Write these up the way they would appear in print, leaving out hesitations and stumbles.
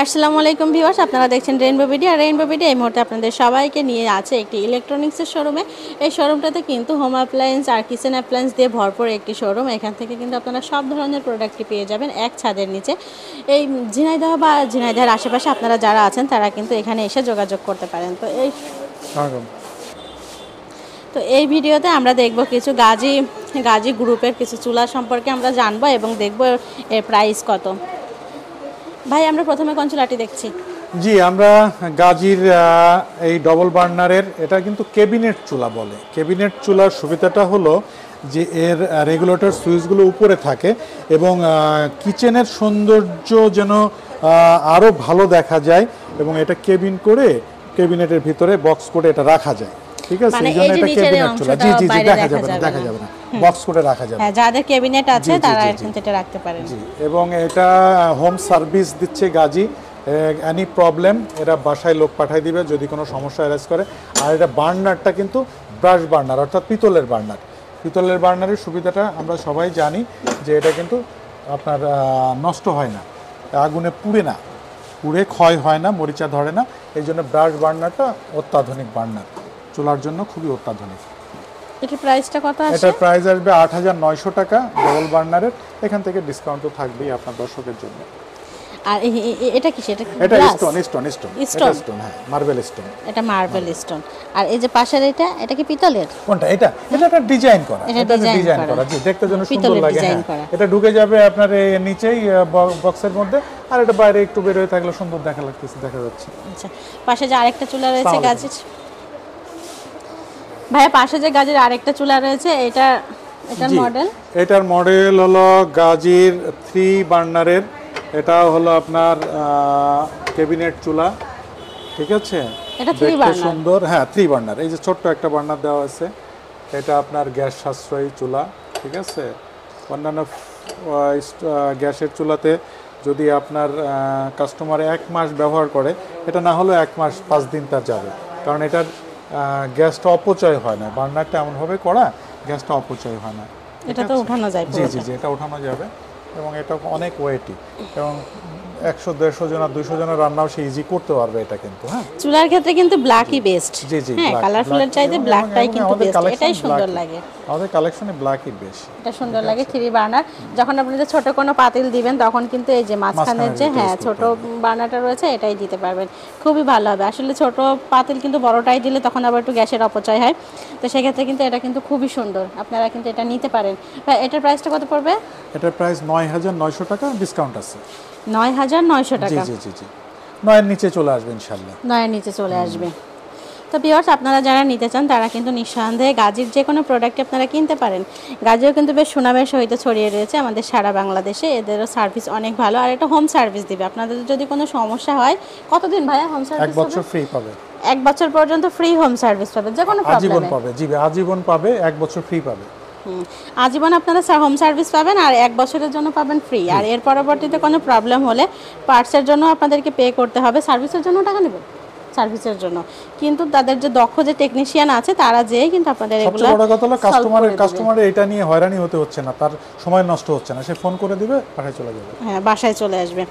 আসসালামু আলাইকুম ভিউয়ার্স, আপনারা দেখছেন রেইনবো ভিডিও। আর রেইনবো ভিডিও এই মুহূর্তে আপনাদের সবাইকে নিয়ে আছে একটি ইলেকট্রনিক্সের শোরুমে। এই শোরুমটাতে কিন্তু হোম অ্যাপ্লায়েন্স আর কিচেন অ্যাপ্লায়েন্স দিয়ে ভরপুর একটি শোরুম। এখান থেকে কিন্তু আপনারা সব ধরনের প্রোডাক্টই পেয়ে যাবেন এক ছাদের নিচে। এই ঝিনাইদহ বা ঝিনাইদহের আশেপাশে আপনারা যারা আছেন তারা কিন্তু এখানে এসে যোগাযোগ করতে পারেন। তো এই ভিডিওতে আমরা দেখব কিছু গাজী গ্রুপের কিছু চুলা সম্পর্কে আমরা জানবো এবং দেখব এর প্রাইস কত। ভাই, আমরা প্রথমে কোন চুলাটি দেখছি? জি, আমরা গাজীর এই ডবল বার্নারের, এটা কিন্তু ক্যাবিনেট চুলা বলে। ক্যাবিনেট চুলার সুবিধাটা হলো যে এর রেগুলেটর সুইচগুলো উপরে থাকে এবং কিচেনের সৌন্দর্য যেন আরও ভালো দেখা যায় এবং এটা ক্যাবিনেটের ভিতরে বক্স করে এটা রাখা যায়। ঠিক আছে, এই জন্য এটা ক্যাবিনেট চুলা। জি জি জি, দেখা যাবে না, বক্স করে রাখা যাবে। হ্যাঁ, যাদের ক্যাবিনেট আছে তারা কিন্তু এটা রাখতে পারেন। জি, এবং এটা হোম সার্ভিস দিচ্ছে গাজী। এনি প্রবলেম এরা বাসায় লোক পাঠিয়ে দিবে যদি কোনো সমস্যা অ্যারেজ করে। আর এটা বার্নারটা কিন্তু ব্রাশ বার্নার, অর্থাৎ পিতলের বার্নার। পিতলের বার্নারের সুবিধাটা আমরা সবাই জানি যে এটা কিন্তু আপনার নষ্ট হয় না, আগুনে পুড়ে ক্ষয় হয় না, মরিচা ধরে না। এই জন্য ব্রাশ বার্নারটা অত্যাধুনিক বার্নার, চুলার জন্য খুবই অত্যাধুনিক। এটার প্রাইসটা কত আছে? এটার প্রাইস আসবে ৮৯০০ টাকা ডবল বার্নারের। এখান থেকে ডিসকাউন্টও থাকবেই আপনার দর্শকের জন্য। আর এটা কি? এটা স্টোন, হ্যাঁ, মার্বেল স্টোন। এটা মার্বেল স্টোন। আর এই যে পাশের এটা কি পিতলের? কোনটা? এটা একটা ডিজাইন করা, জি, দেখতে যেন সুন্দর লাগে। এটা ঢুকে যাবে আপনার নিচেই বক্সের মধ্যে, আর এটা বাইরে একটু বের হয়ে থাকলে সুন্দর দেখা যাচ্ছে। আচ্ছা, পাশে যে আরেকটা চুলা রয়েছে গাজীর, ভাইয়া পাশে যে গাজীর আরেকটা চুলা রয়েছে, এটার মডেল হলো গাজীর 3 বার্নারের। এটা হলো আপনার ক্যাবিনেট চুলা। ঠিক আছে, এটা 3 বার্নার, সুন্দর। হ্যাঁ, 3 বার্নার। এই যে ছোট্ট একটা বার্নার দেওয়া আছে, এটা আপনার গ্যাস সাশ্রয়ী চুলা। ঠিক আছে, অন্যান্য গ্যাসের চুলাতে যদি আপনার কাস্টমার 1 মাস ব্যবহার করে, এটা না হলেও 1 মাস 5 দিন তার যাবে, কারণ এটার গ্যাসটা অপচয় হয় না। বার্নারটা এমনভাবে করা, গ্যাসটা অপচয় হয় না। এটা তো উঠানো যায়। জি জি জি, এটা উঠানো যাবে এবং এটা অনেক ওয়েটি এবং 100-150 জন 200 জনের রান্নাও সে ইজি করতে পারবে এটা কিন্তু। হ্যাঁ, চুলার ক্ষেত্রে কিন্তু ব্ল্যাকই বেস্ট। জি জি, হ্যাঁ, কালারফুলের চাইতে ব্ল্যাকটাই কিন্তু বেস্ট। এটাই সুন্দর লাগে, আমাদের কালেকশনে ব্ল্যাকই বেশি। এটা সুন্দর লাগে। 3 বার্নার, যখন আপনি যে ছোট কোনো পাতিল দিবেন তখন কিন্তু এই যে মাঝখানের যে ছোট বার্নারটা রয়েছে এটাই দিতে পারবেন, খুবই ভালো হবে। আসলে ছোট পাতিল কিন্তু বড়টাই দিলে তখন আবার একটু গ্যাসের অপচয় হয়, তো সেক্ষেত্রে কিন্তু এটা কিন্তু খুবই সুন্দর, আপনারা কিন্তু এটা নিতে পারেন। ভাই, এটার প্রাইসটা কত পড়বে? এটার প্রাইস ৯৯০০ টাকা, ডিসকাউন্ট আছে। ৯৯০০ টাকা। জি জি জি, ৯-এর নিচে চলে আসবে ইনশাআল্লাহ। ৯-এর নিচে চলে আসবে। তো ভিউয়ার্স, আপনারা যারা নিতে চান তারা কিন্তু নিঃসন্দেহে গাজীর যে কোনো প্রোডাক্ট আপনারা কিনতে পারেন। গাজীও কিন্তু বেশ সুনামের সহিত ছড়িয়ে রয়েছে আমাদের সারা বাংলাদেশে। এদেরও সার্ভিস অনেক ভালো, আর এটা হোম সার্ভিস দিবে। আপনাদের যদি কোনো সমস্যা হয়, কতদিন ভাইয়া হোম সার্ভিস? 1 বছর ফ্রি পাবে। 1 বছর পর্যন্ত ফ্রি হোম সার্ভিস পাবে, যে কোনো প্রবলেমে আজীবন পাবে। জি, আজীবন পাবে, 1 বছর ফ্রি পাবে। আজীবন আপনারা হোম সার্ভিস পাবেন, আর 1 বছরের জন্য পাবেন ফ্রি। আর এর পরবর্তীতে কোনো প্রবলেম হলে পার্টসের জন্য আপনাদেরকে পে করতে হবে। সার্ভিসের জন্য টাকা নেবেন, সার্ভিসের জন্য, কিন্তু তাদের যে দক্ষ যে টেকনিশিয়ান আছে তারা যেই কিন্তু আপনাদের এগুলো। সবচেয়ে বড় কথা হলো কাস্টমারের এটা নিয়ে হয়রানি হতে হচ্ছে না, তার সময় নষ্ট হচ্ছে না, সে ফোন করে দিবে, বাসায় চলে যাবে। হ্যাঁ, বাসায় চলে আসবে।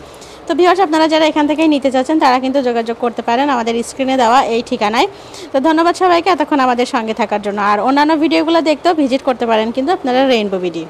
তো ভিউয়ার্স, আপনারা যারা এখান থেকেই নিতে চাচ্ছেন তারা কিন্তু যোগাযোগ করতে পারেন আমাদের স্ক্রিনে দেওয়া এই ঠিকানায়। তো ধন্যবাদ সবাইকে এতক্ষণ আমাদের সঙ্গে থাকার জন্য। আর অন্যান্য ভিডিওগুলো দেখতেও ভিজিট করতে পারেন কিন্তু আপনারা রেইনবো ভিডিও।